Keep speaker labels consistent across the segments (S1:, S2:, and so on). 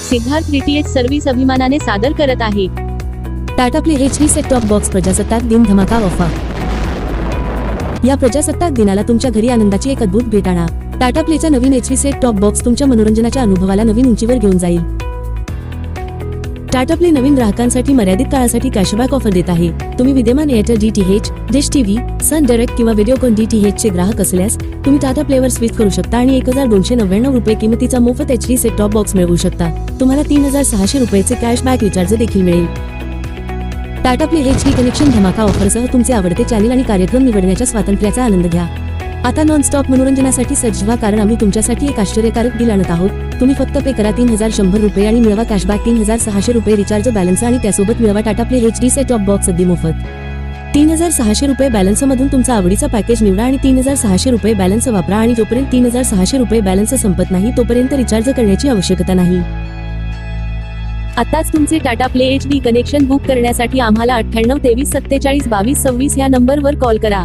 S1: Siddharth DTH service अभिमानाने सादर करत आहे
S2: Tata play HD set top box प्रजासत्ताक दिन धमाका ऑफर। या प्रजासत्ताक दिनाला तुमच्या घरी आनंदाची एक अद्भुत भेट आणा। टाटा प्लेचा नवीन HD सेट टॉप बॉक्स तुमच्या मनोरंजनाच्या अनुभवाला नवीन उंचीवर घेऊन जाईल। टाटा प्ले नवीन ग्राहकांसाठी मर्यादित काळासाठी कॅशबॅक ऑफर देत आहे। तुम्ही विद्यमान Airtel DTH, dish TV, Sun Direct किंवा व्हिडिओकॉन DTH चे ग्राहक असल्यास तुम्ही टाटा प्लेवर स्विच करू शकता आणि 1299 रुपये किमतीचा मोफत HD सेट टॉप बॉक्स मिळवू शकता। तुम्हाला 3600 रुपयाचे कॅशबॅक रिचार्ज देखील मिळेल। टाटा प्ले HD कनेक्शन धमाका ऑफरसह तुमचे आवडते चॅनेल आणि कार्यक्रम निवडण्याच्या स्वातंत्र्याचा आनंद घ्या। आता नॉन स्टॉप मनोरंजनासाठी सज्ज व्हा, कारण आम्ही तुमच्यासाठी एक आश्चर्यकारक डील आणत आहोत। तुम्ही फक्त पे करा 3100 रुपये आणि मिळवा कॅशबॅक 3600 रुपये रिचार्ज बॅलन्स आणि त्यासोबत मिळवा Tata play HD set top box अगदी मोफत। 3600 रुपये बॅलन्स मधून तुमचा आवडीचा पॅकेज निवडा आणि 3600 रुपये बॅलन्स वापरा आणि जोपर्यंत 3600 रुपये बॅलन्स संपत नाही तोपर्यंत रिचार्ज करण्याची आवश्यकता नाही।
S1: आताच तुमचे Tata play HD connection book करण्यासाठी आम्हाला 98 23 47 22 26 या नंबरवर कॉल करा।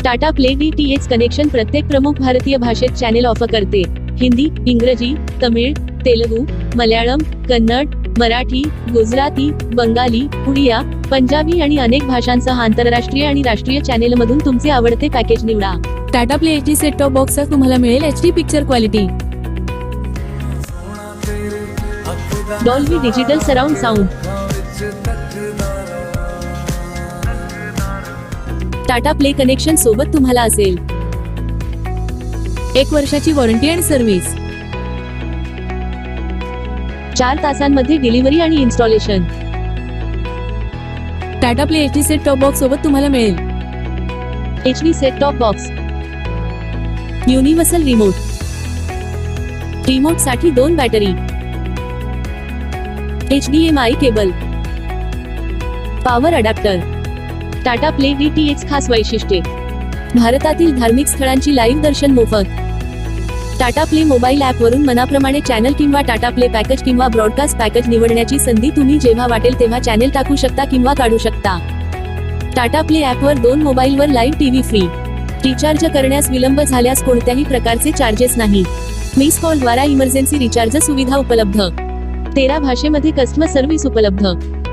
S1: टाटा प्ले DTH कनेक्शन प्रत्येक प्रमुख भारतीय भाषेत चॅनेल ऑफर करते। हिंदी, इंग्रजी, तमिळ, तेलुगू, मल्याळम, कन्नड, मराठी, गुजराती, बंगाली, उडिया, पंजाबी आणि अनेक भाषांसह आंतरराष्ट्रीय आणि राष्ट्रीय चॅनेलमधून तुमचे आवडते पॅकेज निवडा।
S2: Tata play HD set top बॉक्सचा तुम्हाला मिळेल HD picture quality,
S1: Dolby digital surround sound, Tata play connection सोबत तुम्हाला असेल
S2: 1 वर्षाची वॉरंटी आणि सर्व्हिस,
S1: 4 तासांमध्ये डिलिव्हरी आणि installation.
S2: Tata play HD set top box सोबत तुम्हाला मिळेल
S1: HD set top box, universal remote, remote साठी 2 battery, HDMI cable, power adapter. Tata play DTH खास वैशिष्ट्ये: भारतातील धार्मिक स्थळांची लाईव्ह दर्शन मोफत। टाटा प्ले मोबाईल ॲप वरून मनाप्रमाणे चॅनल किंवा टाटा प्ले पॅकेज किंवा ब्रॉडकास्ट पॅकेज निवडण्याची संधी। तुम्ही जेव्हा वाटेल तेव्हा चॅनेल टाकू शकता किंवा काढू शकता। टाटा प्ले ॲपवर 2 मोबाईलवर लाईव्ह टीव्ही फ्री। रिचार्ज करण्यास विलंब झाल्यास कोणत्याही प्रकारचे चार्जेस नाही। मिस कॉल द्वारा इमर्जन्सी रिचार्ज सुविधा उपलब्ध। 13 भाषेमध्ये कस्टमर सर्व्हिस उपलब्ध।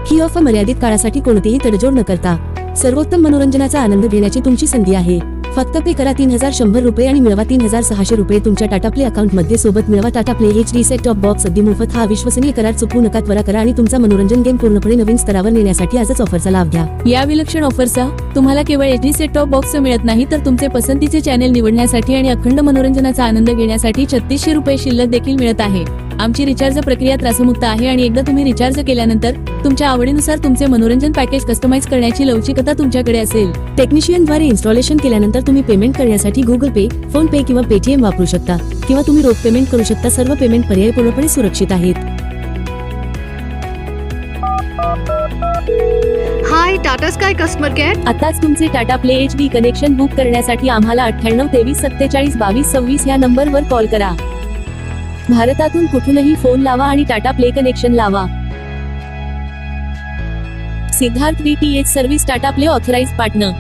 S2: ही ऑफर मर्यादित काळासाठी कोणतीही तडजोड न करता सर्वोत्तम मनोरंजनाचा आनंद घेण्याची तुमची संधी आहे। फक्त पे करा 3100 रुपये आणि मिळवा 3600 रुपये तुमच्या टाटा प्ले अकाउंट मध्ये सोबत मिळवा Tata play HD set top box अगदी मोफत। हा विश्वसनीय करार चुकवू नका, त्वरा करा आणि तुमचा मनोरंजन गेम पूर्णपणे नवीन स्तरावर नेण्यासाठी आजच ऑफरचा लाभ घ्या। या विलक्षण ऑफरचा तुम्हाला केवळ HD सेट टॉप बॉक्स मिळत नाही, तर तुमचे पसंतीचे चॅनेल निवडण्यासाठी आणि अखंड मनोरंजनाचा आनंद घेण्यासाठी 3600 रुपये शिल्लक देखील मिळत आहे। आमची रिचार्ज प्रक्रिया त्रासमुक्त आहे आणि एकदा तुम्ही रिचार्ज केल्यानंतर तुमच्या आवडीनुसार तुमचे मनोरंजन पॅकेज कस्टमाइज करण्याची लवचिकता तुमच्याकडे असेल। टेक्निशियनद्वारे इन्स्टॉलेशन केल्यानंतर तुम्ही पेमेंट करण्यासाठी गुगल पे, फोन पे किंवा पेटीएम वापरू शकता किंवा तुम्ही रोख पेमेंट करू शकता। सर्व पेमेंट पर्याय पूर्णपणे सुरक्षित आहेत।
S3: हाय टाटा स्काय कस्टमर केअर।
S1: आताच तुमचे Tata play HD connection book करण्यासाठी आम्हाला 98 23 47 22 26 या नंबरवर कॉल करा। भारतातून कुठूनही फोन लावा आणि टाटा प्ले कनेक्शन लावा। Siddharth DTH service Tata play authorised partner.